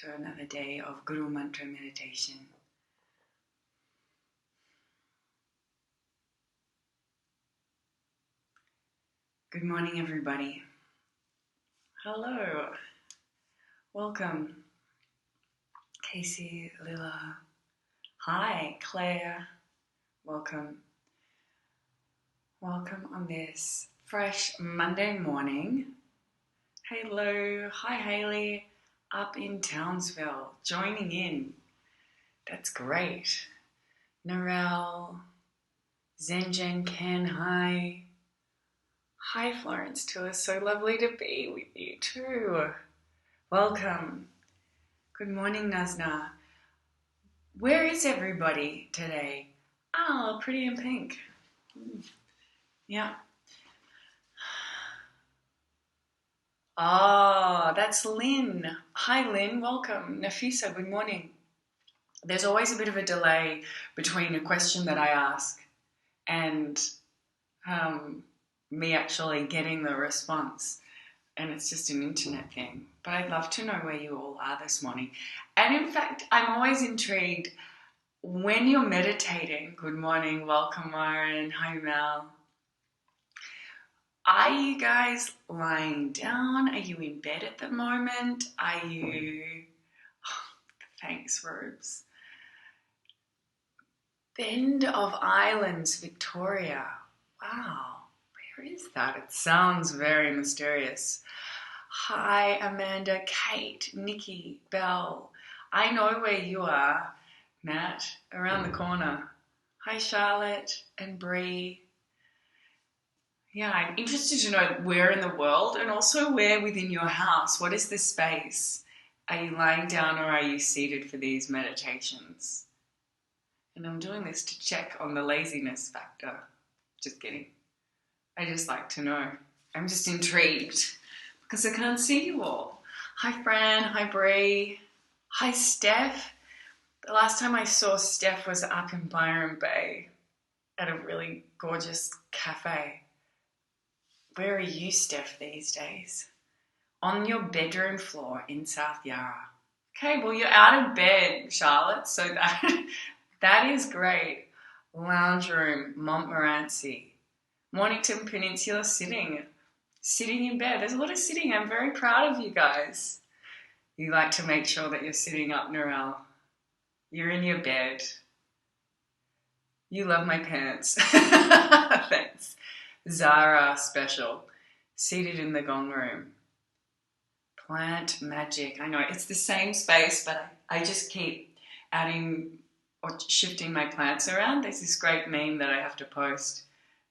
to another day of Guru Mantra meditation. Good morning, everybody. Hello. Welcome. Casey, Lila. Hi, Claire. Welcome. Welcome on this fresh Monday morning. Hello. Hi, Haley. Up in Townsville, joining in. That's great. Narelle, Zenjen Ken, hi. Hi, Florence too. So lovely to be with you too. Welcome. Good morning, Nazna. Where is everybody today? Oh, pretty in pink. Yeah. Oh, that's Lynn. Hi, Lynn. Welcome. Nafisa, good morning. There's always a bit of a delay between a question that I ask and me actually getting the response. And it's just an internet thing. But I'd love to know where you all are this morning. And in fact, I'm always intrigued when you're meditating. Good morning. Welcome, Warren. Hi, Mel. Are you guys lying down? Are you in bed at the moment? Are you... thanks, Rubes. Bend of Islands, Victoria. Wow. Where is that? It sounds very mysterious. Hi, Amanda, Kate, Nikki, Belle. I know where you are, Nat, around the corner. Hi, Charlotte and Bree. Yeah, I'm interested to know where in the world and also where within your house. What is the space? Are you lying down or are you seated for these meditations? And I'm doing this to check on the laziness factor. Just kidding. I just like to know. I'm just intrigued because I can't see you all. Hi, Fran. Hi, Bree. Hi, Steph. The last time I saw Steph was up in Byron Bay at a really gorgeous cafe. Where are you, Steph, these days? On your bedroom floor in South Yarra. Okay, well, you're out of bed, Charlotte, so that is great. Lounge room, Montmorency. Mornington Peninsula sitting in bed. There's a lot of sitting. I'm very proud of you guys. You like to make sure that you're sitting up, Narelle. You're in your bed. You love my pants. Thanks. Zara special. Seated in the gong room. Plant magic. I know it's the same space, but I just keep adding or shifting my plants around. There's this great meme that I have to post,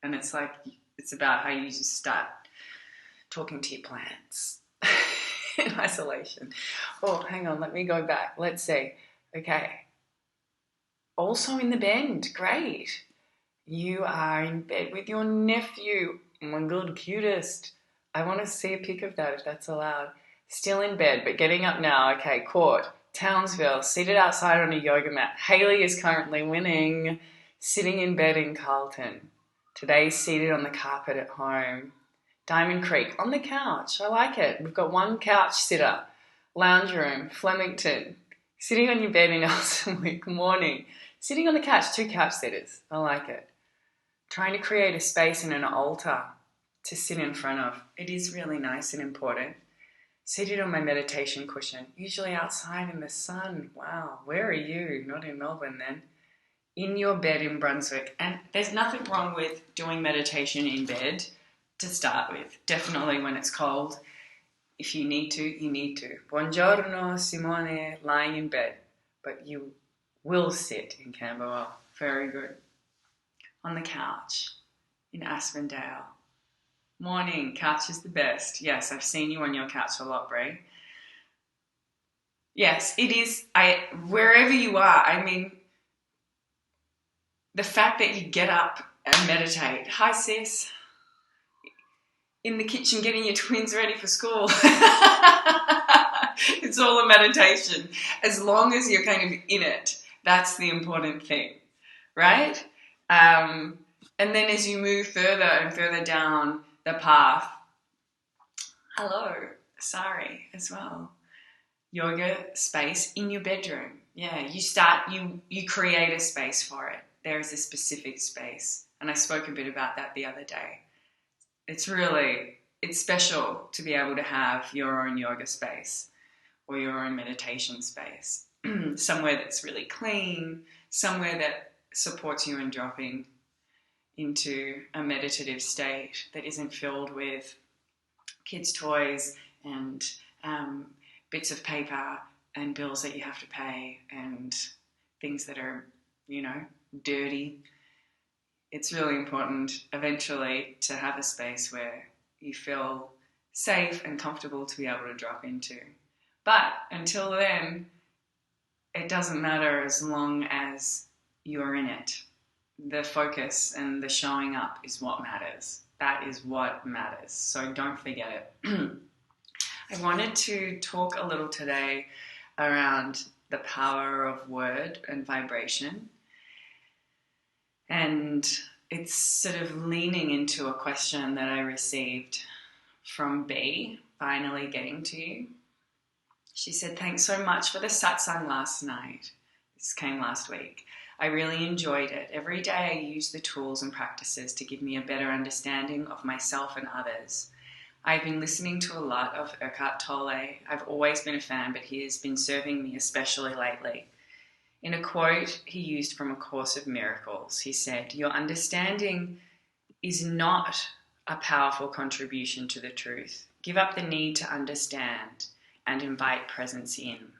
and it's like, it's about how you just start talking to your plants in isolation. Oh, hang on, let me go back. Let's see. Okay. Also in the bend. Great. You are in bed with your nephew. Oh my God, cutest. I want to see a pic of that if that's allowed. Still in bed, but getting up now. Okay, Court, Townsville, seated outside on a yoga mat. Haley is currently winning. Sitting in bed in Carlton. Today seated on the carpet at home. Diamond Creek, on the couch. I like it. We've got one couch sitter. Lounge room, Flemington. Sitting on your bed in Elsternwick. Morning. Sitting on the couch, two couch sitters. I like it. Trying to create a space and an altar to sit in front of. It is really nice and important. Seated on my meditation cushion, usually outside in the sun. Wow, where are you? Not in Melbourne then. In your bed in Brunswick. And there's nothing wrong with doing meditation in bed to start with. Definitely when it's cold. If you need to, you need to. Buongiorno, Simone, lying in bed. But you will sit in Camberwell. Very good. On the couch in Aspendale. Morning, couch is the best. Yes, I've seen you on your couch a lot, Bray. Yes, it is. Wherever you are, I mean, the fact that you get up and meditate. Hi, sis. In the kitchen getting your twins ready for school. It's all a meditation. As long as you're kind of in it, that's the important thing, right? And then as you move further and further down the path, hello, Sari as well. yoga space in your bedroom. Yeah, you create a space for it. There is a specific space. And I spoke a bit about that the other day. It's special to be able to have your own yoga space or your own meditation space. Somewhere that's really clean, somewhere that supports you in dropping into a meditative state that isn't filled with kids' toys and bits of paper and bills that you have to pay and things that are, dirty. It's really important eventually to have a space where you feel safe and comfortable to be able to drop into. But until then, it doesn't matter as long as you're in it. The focus and the showing up is what matters. That is what matters. So don't forget it. I wanted to talk a little today around the power of word and vibration. And it's sort of leaning into a question that I received from B, finally getting to you. She said, "Thanks so much for the satsang last night." This came last week. "I really enjoyed it. Every day I use the tools and practices to give me a better understanding of myself and others. I've been listening to a lot of Eckhart Tolle. I've always been a fan, but he has been serving me especially lately. In a quote he used from A Course of Miracles, he said, 'Your understanding is not a powerful contribution to the truth. Give up the need to understand and invite presence in.'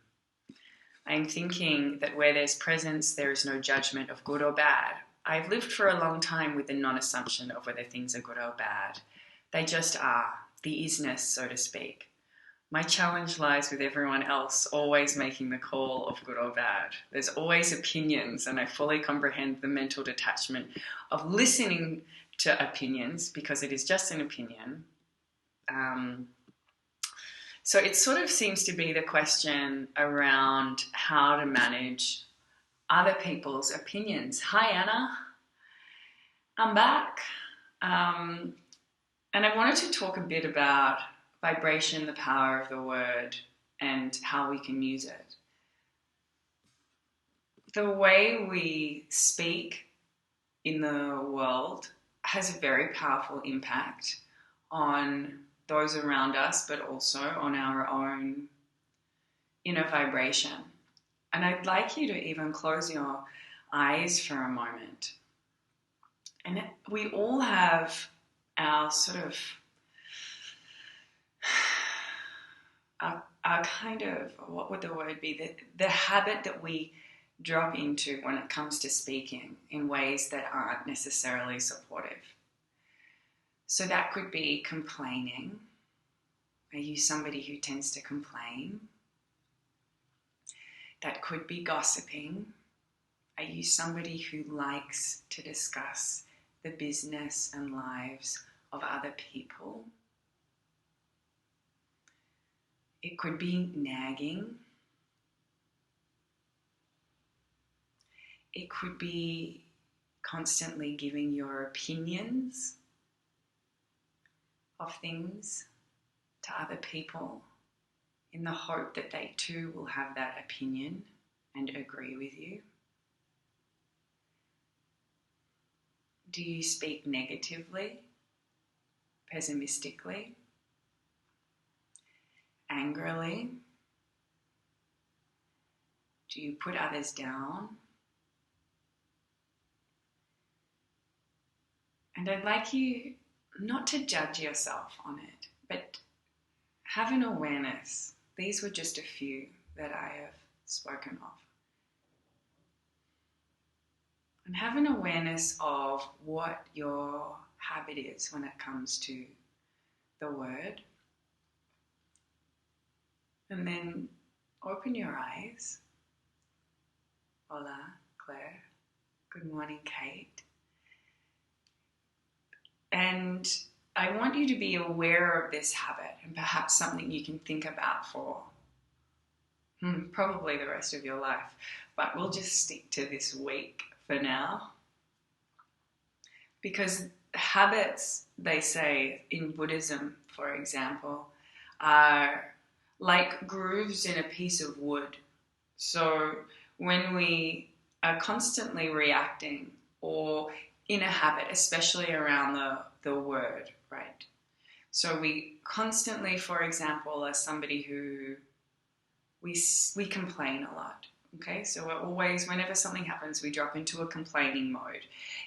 I am thinking that where there's presence, there is no judgment of good or bad. I've lived for a long time with the non-assumption of whether things are good or bad. They just are, the isness, so to speak. My challenge lies with everyone else always making the call of good or bad. There's always opinions, and I fully comprehend the mental detachment of listening to opinions because it is just an opinion. So it sort of seems to be the question around how to manage other people's opinions. Hi, Anna. I'm back. And I wanted to talk a bit about vibration, the power of the word, and how we can use it. The way we speak in the world has a very powerful impact on those around us, but also on our own inner vibration. And I'd like you to even close your eyes for a moment. And we all have our sort of our kind of, what would the word be, the habit that we drop into when it comes to speaking in ways that aren't necessarily supportive. So that could be complaining. Are you somebody who tends to complain? That could be gossiping. Are you somebody who likes to discuss the business and lives of other people? It could be nagging. It could be constantly giving your opinions of things to other people in the hope that they too will have that opinion and agree with you. Do you speak negatively, pessimistically, angrily? Do you put others down? And I'd like you not to judge yourself on it, but have an awareness. These were just a few that I have spoken of. And have an awareness of what your habit is when it comes to the word. And then open your eyes. Hola, Claire. Good morning, Kate. And I want you to be aware of this habit and perhaps something you can think about for probably the rest of your life. But we'll just stick to this week for now. Because habits, they say in Buddhism, for example, are like grooves in a piece of wood. So when we are constantly reacting or in a habit, especially around the word, right? So we constantly, for example, are somebody who we complain a lot. Okay, so we're always, whenever something happens, we drop into a complaining mode.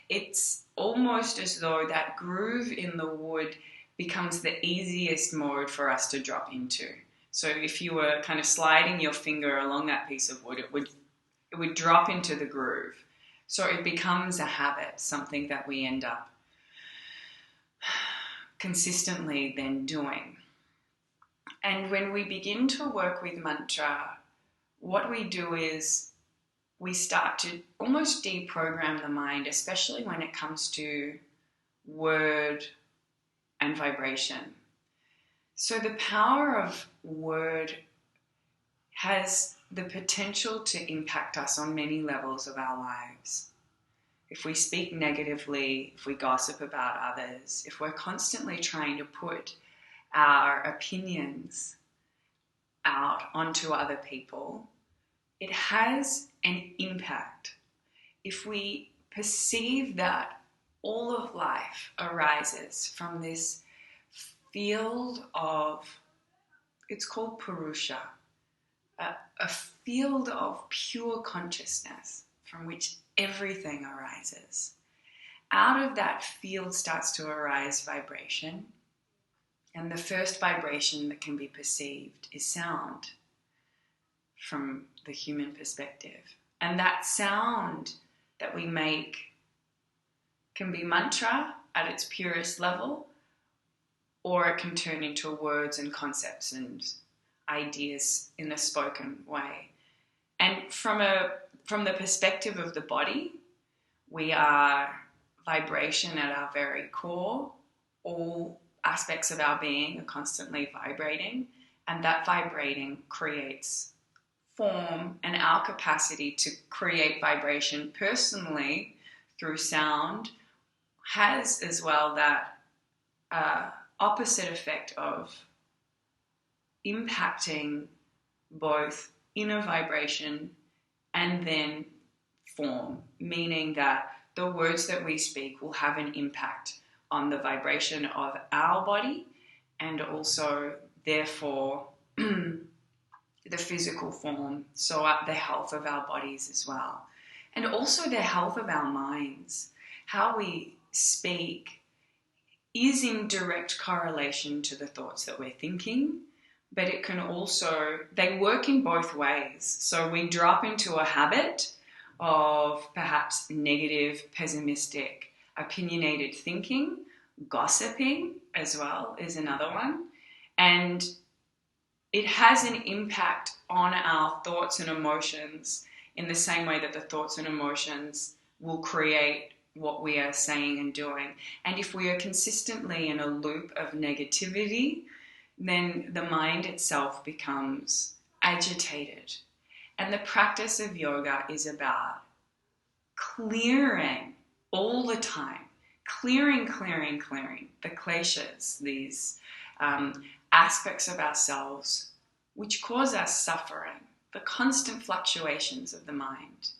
It's almost as though that groove in the wood becomes the easiest mode for us to drop into. So if you were kind of sliding your finger along that piece of wood, it would drop into the groove. So it becomes a habit, something that we end up consistently then doing. And when we begin to work with mantra, what we do is we start to almost deprogram the mind, especially when it comes to word and vibration. So the power of word has the potential to impact us on many levels of our lives. If we speak negatively, if we gossip about others, if we're constantly trying to put our opinions out onto other people, it has an impact. If we perceive that all of life arises from this field of, it's called Purusha, a field of pure consciousness from which everything arises. Out of that field starts to arise vibration, and the first vibration that can be perceived is sound from the human perspective. And that sound that we make can be mantra at its purest level, or it can turn into words and concepts and ideas in a spoken way. And from the perspective of the body, we are vibration at our very core. All aspects of our being are constantly vibrating, and that vibrating creates form, and our capacity to create vibration personally through sound has as well that opposite effect of impacting both inner vibration and then form, meaning that the words that we speak will have an impact on the vibration of our body and also therefore the physical form, so the health of our bodies as well, and also the health of our minds. How we speak is in direct correlation to the thoughts that we're thinking, but it can also, they work in both ways. So we drop into a habit of perhaps negative, pessimistic, opinionated thinking. Gossiping as well is another one. And it has an impact on our thoughts and emotions in the same way that the thoughts and emotions will create what we are saying and doing. And if we are consistently in a loop of negativity, then the mind itself becomes agitated. And the practice of yoga is about clearing all the time, clearing the kleshas, these aspects of ourselves which cause us suffering, the constant fluctuations of the mind.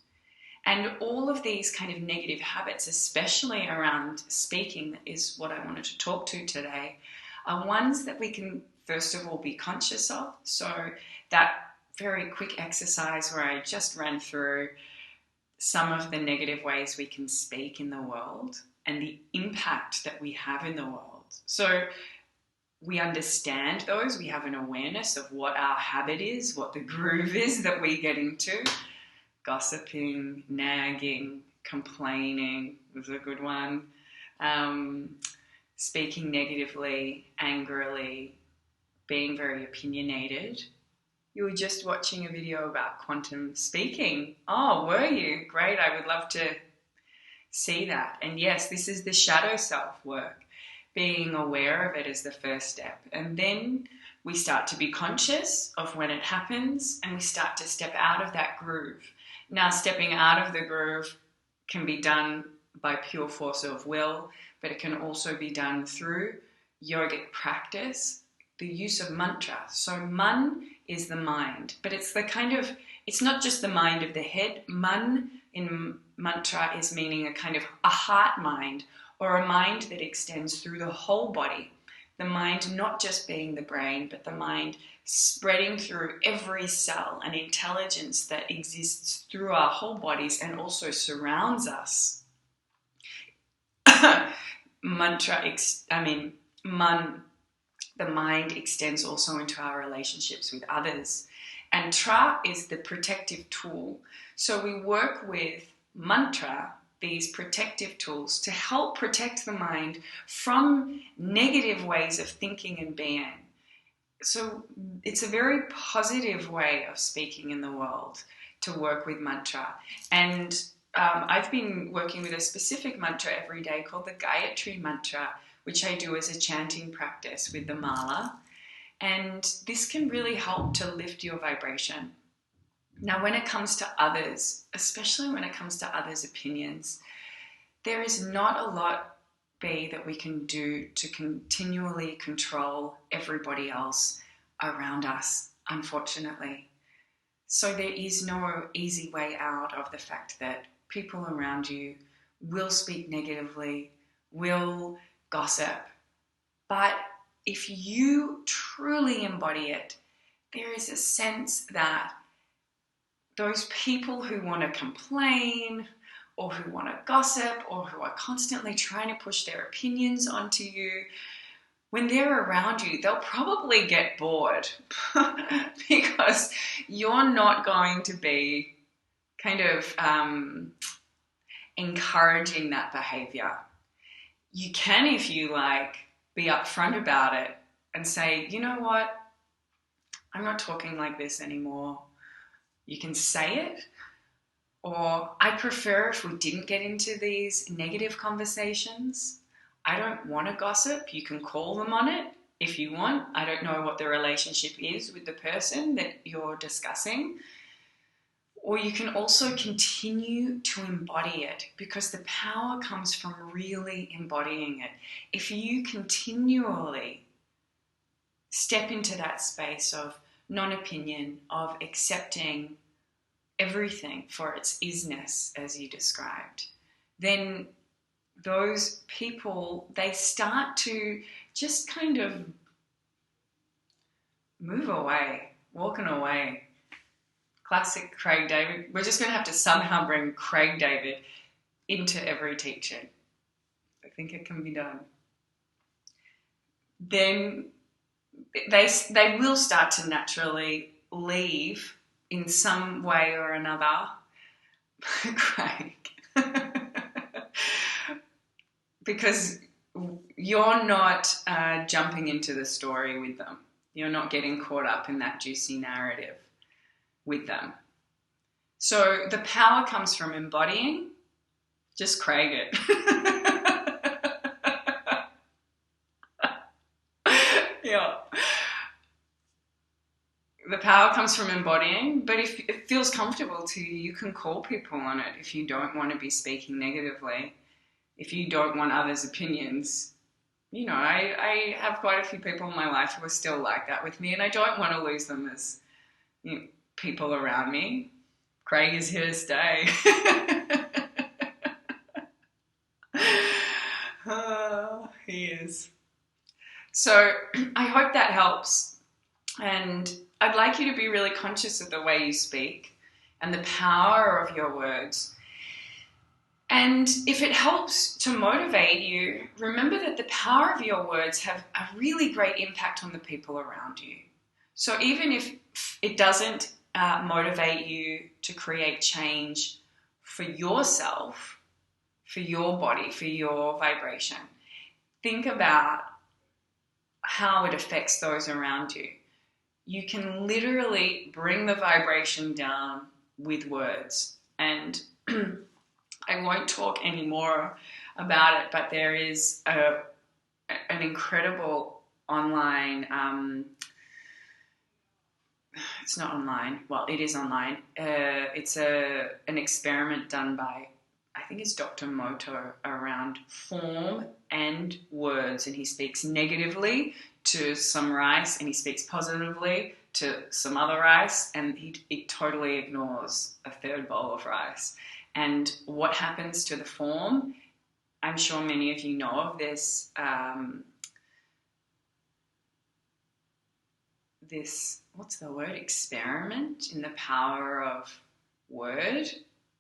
And all of these kind of negative habits, especially around speaking, that is what I wanted to talk to today, are ones that we can first of all be conscious of. So that very quick exercise where I just ran through some of the negative ways we can speak in the world and the impact that we have in the world. So we understand those, we have an awareness of what our habit is, what the groove is that we get into. Gossiping, nagging, complaining was a good one. Speaking negatively, angrily, being very opinionated. You were just watching a video about quantum speaking. Oh, were you? Great, I would love to see that. And yes, this is the shadow self work. Being aware of it is the first step. And then we start to be conscious of when it happens and we start to step out of that groove. Now, stepping out of the groove can be done by pure force of will, but it can also be done through yogic practice, the use of mantra. So man is the mind, but it's it's not just the mind of the head. Man in mantra is meaning a heart mind, or a mind that extends through the whole body. The mind not just being the brain, but the mind spreading through every cell, an intelligence that exists through our whole bodies and also surrounds us. The mind extends also into our relationships with others. And tra is the protective tool. So we work with mantra, these protective tools, to help protect the mind from negative ways of thinking and being. So it's a very positive way of speaking in the world to work with mantra. And I've been working with a specific mantra every day called the Gayatri mantra, which I do as a chanting practice with the mala. And this can really help to lift your vibration. Now, when it comes to others, especially when it comes to others' opinions, there is not a lot that we can do to continually control everybody else around us, unfortunately. So there is no easy way out of the fact that people around you will speak negatively, will gossip. But if you truly embody it, there is a sense that those people who want to complain or who want to gossip or who are constantly trying to push their opinions onto you, when they're around you, they'll probably get bored because you're not going to be encouraging that behavior. You can, if you like, be upfront about it and say, you know what, I'm not talking like this anymore. You can say it. Or I prefer if we didn't get into these negative conversations. I don't want to gossip. You can call them on it if you want. I don't know what the relationship is with the person that you're discussing. Or you can also continue to embody it, because the power comes from really embodying it. If you continually step into that space of non-opinion, of accepting everything for its isness, as you described, then those people, they start to just kind of move away, walking away. Classic Craig David. We're just going to have to somehow bring Craig David into every teaching. I think it can be done. Then they will start to naturally leave in some way or another. Craig. Because you're not jumping into the story with them. You're not getting caught up in that juicy narrative with them. So the power comes from embodying. Just Craig it. Yeah. The power comes from embodying, but if it feels comfortable to you, you can call people on it if you don't want to be speaking negatively. If you don't want others' opinions. You know, I have quite a few people in my life who are still like that with me, and I don't want to lose them as people around me. Craig is here to stay. Oh, he is. So I hope that helps. And I'd like you to be really conscious of the way you speak and the power of your words. And if it helps to motivate you, remember that the power of your words have a really great impact on the people around you. So even if it doesn't motivate you to create change for yourself, for your body, for your vibration, think about how it affects those around you. You can literally bring the vibration down with words. And I won't talk anymore about it, but there is an incredible online, it's not online, well, it is online. It's an experiment done by, I think it's Dr. Moto, around form and words, and he speaks negatively to some rice and he speaks positively to some other rice, and he totally ignores a third bowl of rice. And what happens to the form, I'm sure many of you know of this, what's the word, experiment in the power of word,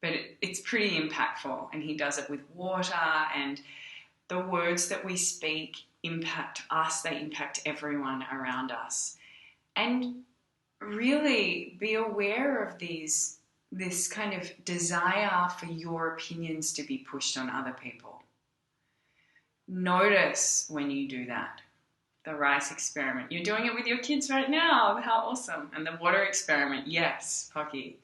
but it's pretty impactful, and he does it with water, and the words that we speak impact us, they impact everyone around us. And really be aware of this kind of desire for your opinions to be pushed on other people. Notice when you do that. The rice experiment. You're doing it with your kids right now. How awesome. And the water experiment. Yes, Pocky.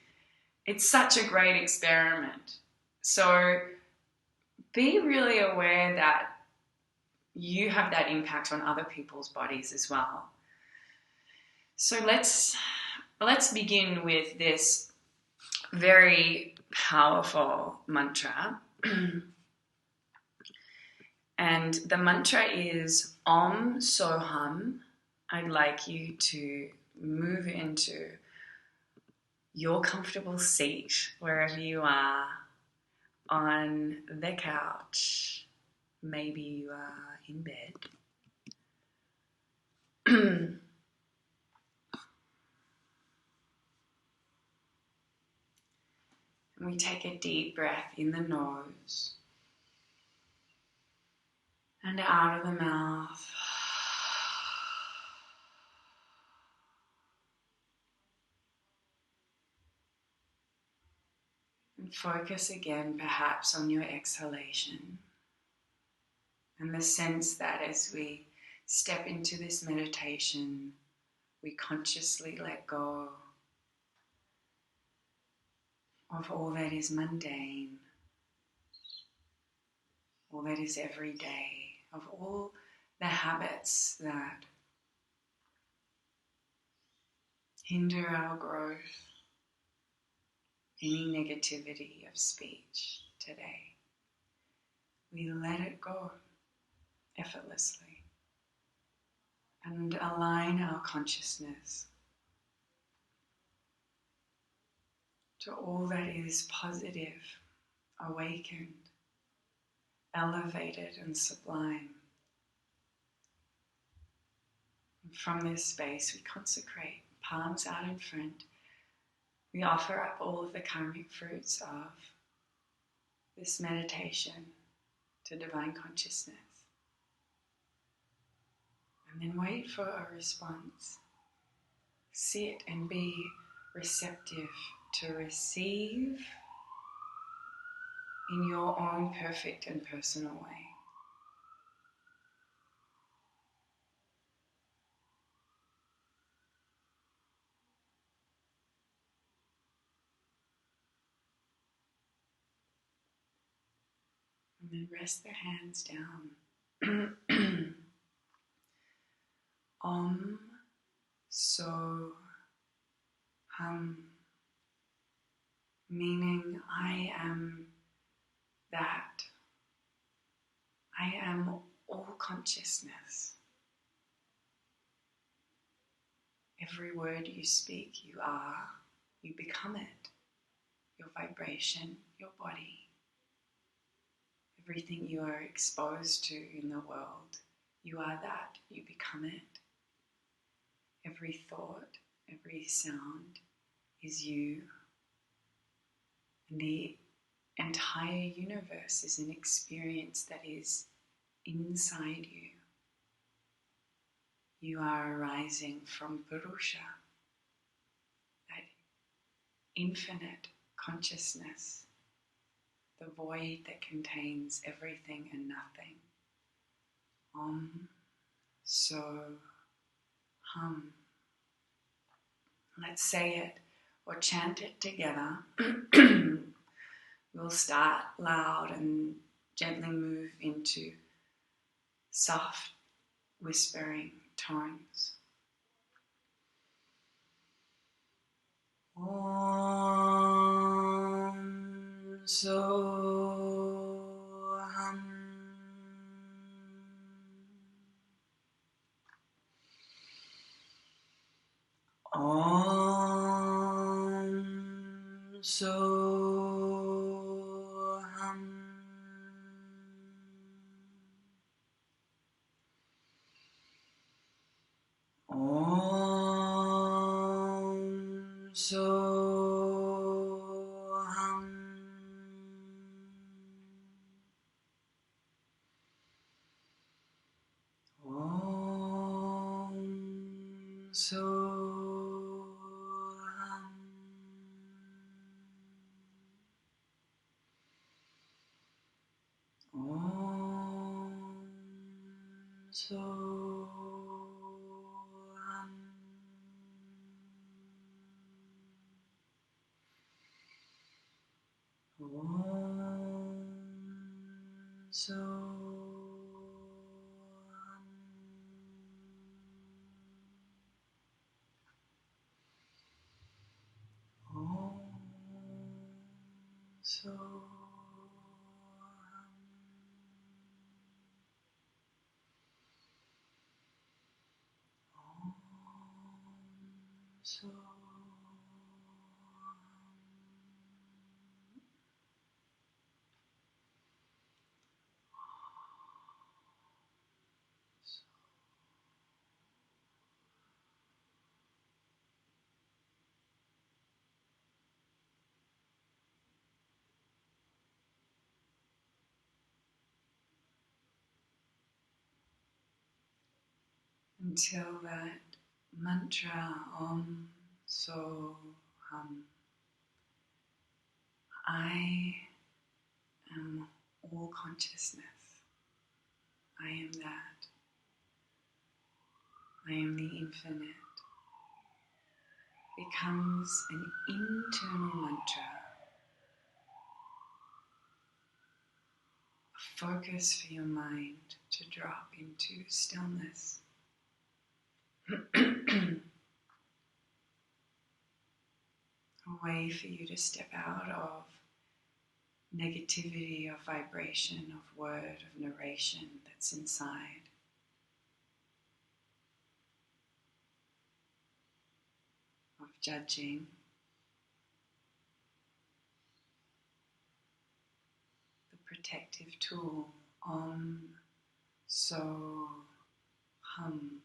It's such a great experiment. So be really aware that you have that impact on other people's bodies as well. So let's begin with this very powerful mantra. And the mantra is Om Soham. I'd like you to move into your comfortable seat, wherever you are, on the couch. Maybe you are in bed. And we take a deep breath in the nose and out of the mouth. And focus again perhaps on your exhalation and the sense that as we step into this meditation, we consciously let go of all that is mundane, all that is everyday, of all the habits that hinder our growth, any negativity of speech today. We let it go effortlessly and align our consciousness to all that is positive, awakened, elevated and sublime. And from this space we consecrate, palms out in front. We offer up all of the karmic fruits of this meditation to divine consciousness. And then wait for a response. Sit and be receptive to receive in your own perfect and personal way. And then rest the hands down. Om So Hum, meaning I am that. I am all consciousness. Every word you speak, you are, you become it. Your vibration, your body. Everything you are exposed to in the world, you are that, you become it. Every thought, every sound is you. And the entire universe is an experience that is inside you. You are arising from Purusha, that infinite consciousness, the void that contains everything and nothing. Om So Hum. Let's say it or chant it together. We'll start loud and gently move into soft whispering tones. Om So Hum. So Om Soham. Om Soham. Om Soham. Om Soham. Om Soham. Om until that mantra Om So Hum, I am all consciousness. I am that. I am the infinite. Becomes an internal mantra, a focus for your mind to drop into stillness. A way for you to step out of negativity, of vibration, of word, of narration that's inside. Of judging. The protective tool, Om So Hum,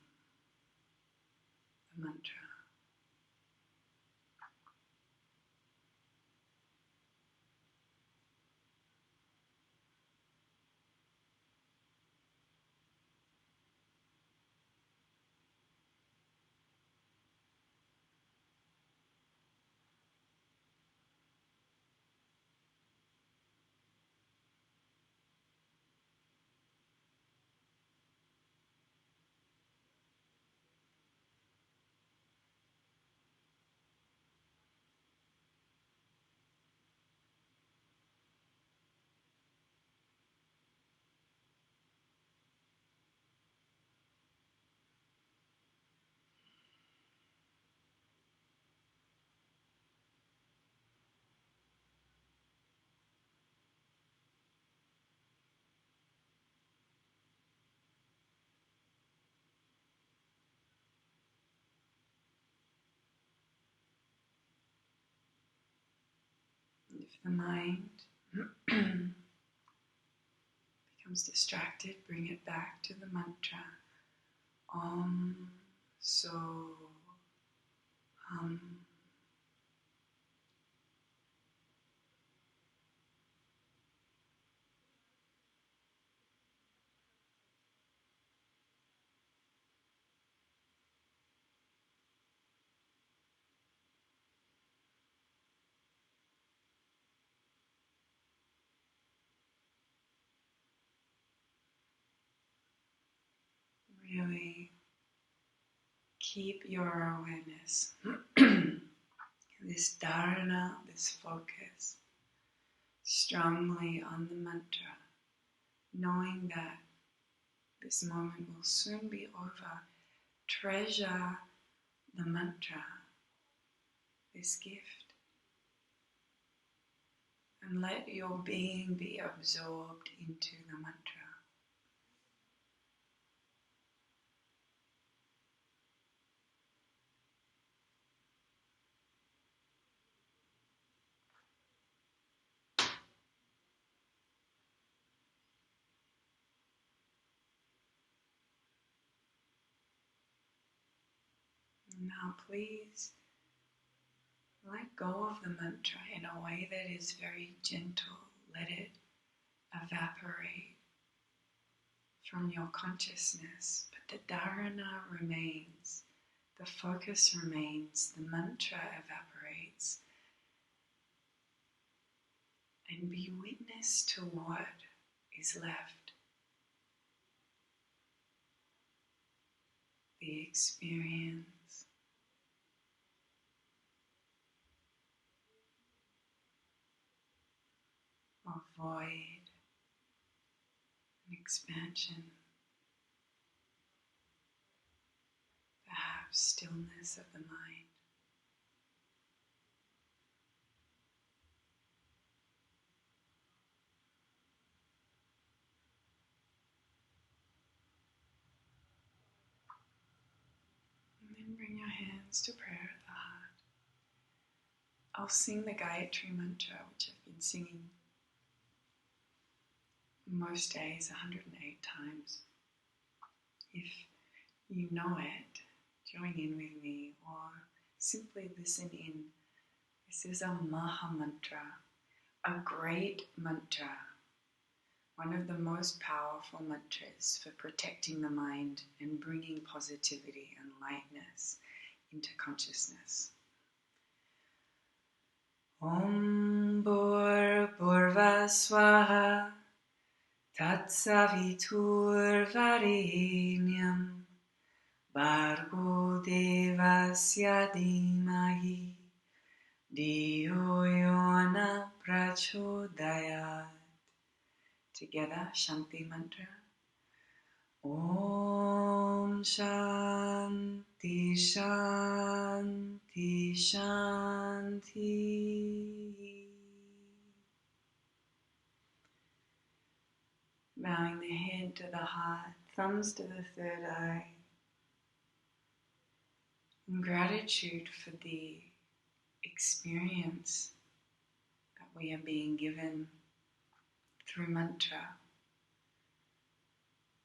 the mantra. If the mind becomes distracted, bring it back to the mantra Om So Hum. Really keep your awareness, this dharana, this focus, strongly on the mantra, knowing that this moment will soon be over. Treasure the mantra, this gift, and let your being be absorbed into the mantra. Now please let go of the mantra in a way that is very gentle. Let it evaporate from your consciousness, but the dharana remains, the focus remains, the mantra evaporates. And be witness to what is left. The experience of void and expansion, perhaps stillness of the mind. And then bring your hands to prayer at the heart. I'll sing the Gayatri mantra, which I've been singing most days 108 times. If you know it, join in with me or simply listen in. This is a Maha Mantra, a great mantra, one of the most powerful mantras for protecting the mind and bringing positivity and lightness into consciousness. Om Bhur Bhurva Swaha Tatsavitur Varenyam Bhargo Devasya Dhimahi Dhiyo Yona Prachodayat. Together, Shanti Mantra. Om Shanti Shanti Shanti. Bowing the head to the heart, thumbs to the third eye. In gratitude for the experience that we are being given through mantra,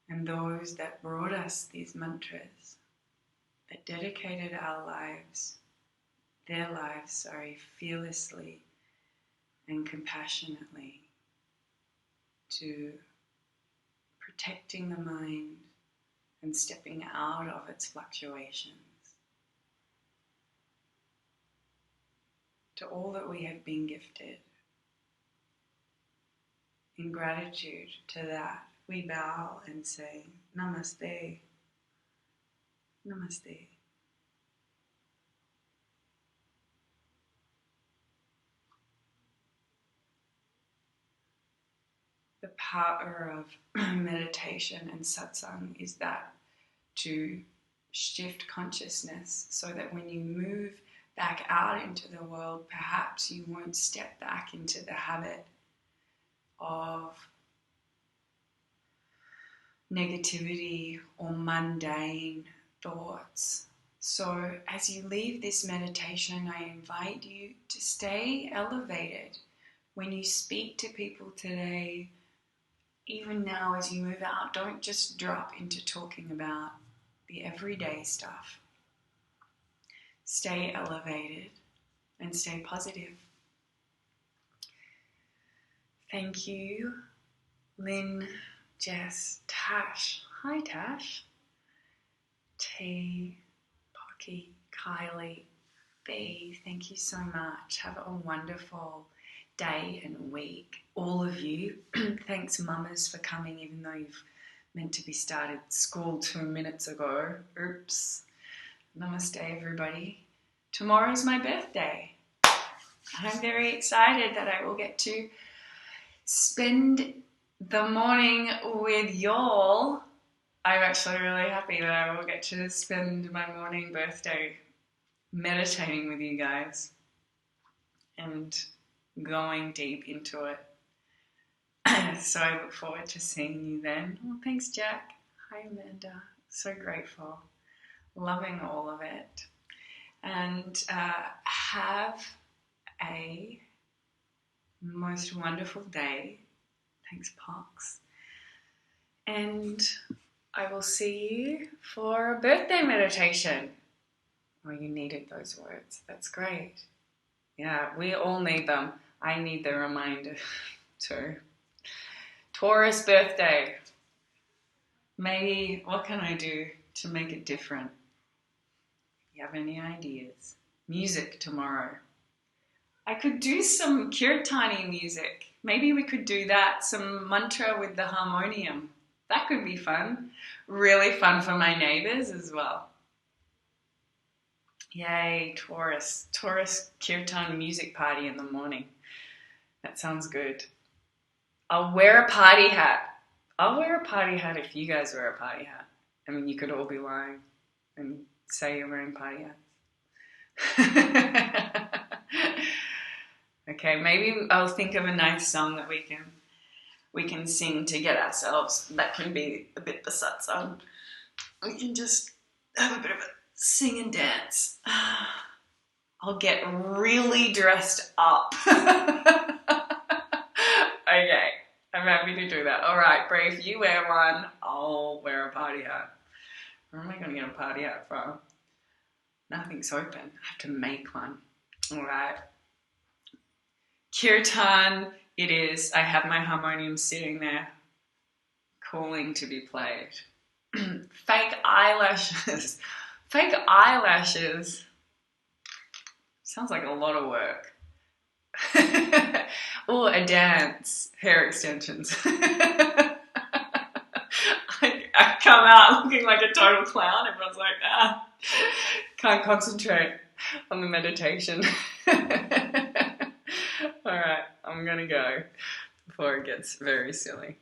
and those that brought us these mantras, that dedicated their lives, fearlessly and compassionately to protecting the mind and stepping out of its fluctuations. To all that we have been gifted, in gratitude to that, we bow and say, Namaste, Namaste. The power of meditation and satsang is that to shift consciousness so that when you move back out into the world, perhaps you won't step back into the habit of negativity or mundane thoughts. So as you leave this meditation, I invite you to stay elevated. When you speak to people today, even now as you move out, don't just drop into talking about the everyday stuff. Stay elevated and stay positive. Thank you, Lynn, Jess, Tash. Hi, Tash. T, Pocky, Kylie, B. Thank you so much. Have a wonderful day and week, all of you. Thanks, mamas, for coming, even though you've meant to be started school 2 minutes ago. Oops. Namaste, everybody. Tomorrow's my birthday. I'm very excited that I will get to spend the morning with y'all. I'm actually really happy that I will get to spend my morning birthday meditating with you guys and going deep into it. So I look forward to seeing you then. Oh, thanks, Jack. Hi, Amanda. So grateful. Loving all of it. And have a most wonderful day. Thanks, Pox. And I will see you for a birthday meditation. Oh, you needed those words. That's great. Yeah, we all need them. I need the reminder too. Taurus birthday. Maybe, what can I do to make it different? You have any ideas? Music tomorrow. I could do some kirtani music. Maybe we could do that. Some mantra with the harmonium. That could be fun. Really fun for my neighbors as well. Yay, Taurus. Taurus kirtan music party in the morning. That sounds good. I'll wear a party hat. I'll wear a party hat if you guys wear a party hat. I mean, you could all be lying and say you're wearing party hats. Okay, maybe I'll think of a nice song that we can sing to get ourselves. That can be a bit the satsang. We can just have a bit of a sing and dance. I'll get really dressed up. Okay, I'm happy to do that. All right, Bree, if you wear one, I'll wear a party hat. Where am I going to get a party hat from? Nothing's open. I have to make one. All right. Kirtan, it is. I have my harmonium sitting there, calling to be played. Fake eyelashes. Fake eyelashes. Sounds like a lot of work. Oh, a dance. Hair extensions. I come out looking like a total clown. Everyone's like, can't concentrate on the meditation. All right, I'm going to go before it gets very silly.